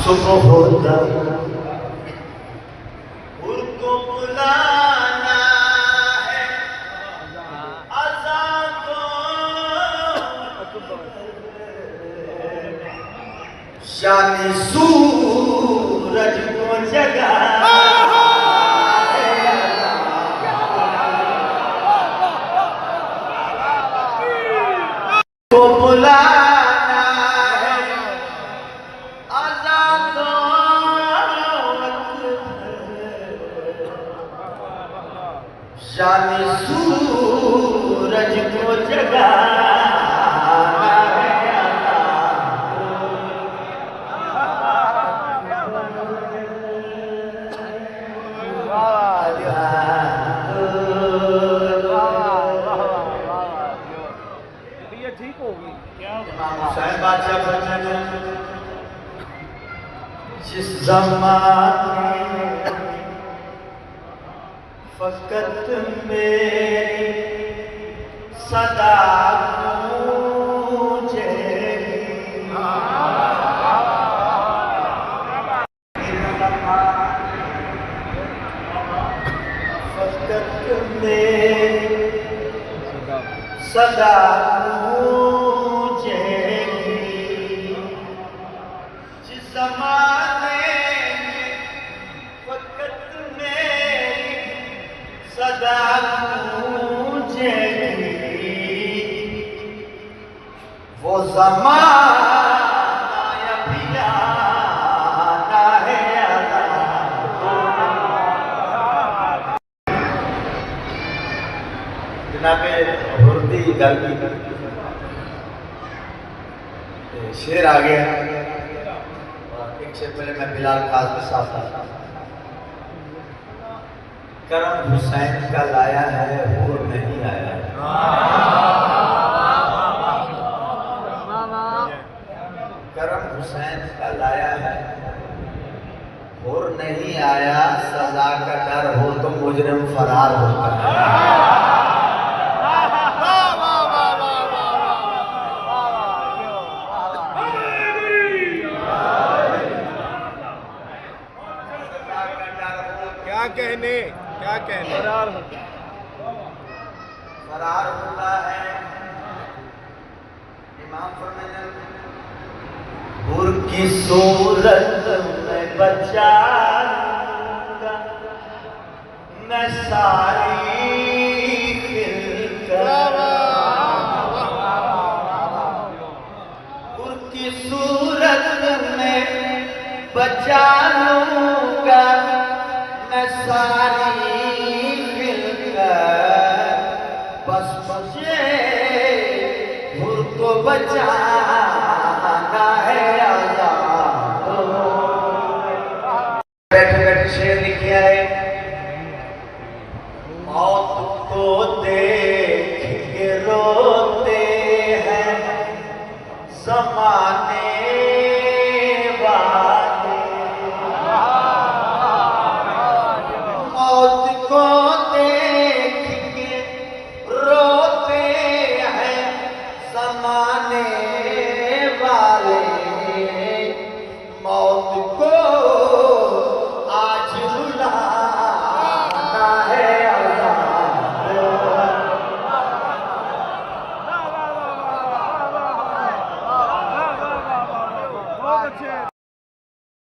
सुबह होता उनको बुलाना है अज़ान को, शान सूरज को जगाना को बुलाना है अज़ान को, शान सूरज को जगाना जिस ज़माने फ़क़त मेरी सदा गूंजे, फ़क़त मेरी सदा ज़माने में फ़क़त मेरी सदा गूंजेगी, वो ज़माना अभी आना है जनाबे हुर्दी गल शेर आ गया। से पहले मैं बिलाल खास के साथ था। करम हुसैन का लाया है वो नहीं आया, करम हुसैन का लाया है और नहीं आया, सजा का डर हो तो मुजरिम फरार होता है। क्या कहने फरार होता है। इमाम फरमाते हुर की सूरत में बचा लूंगा मैं सारी खिलकर, हुर की सूरत में बचा लूंगा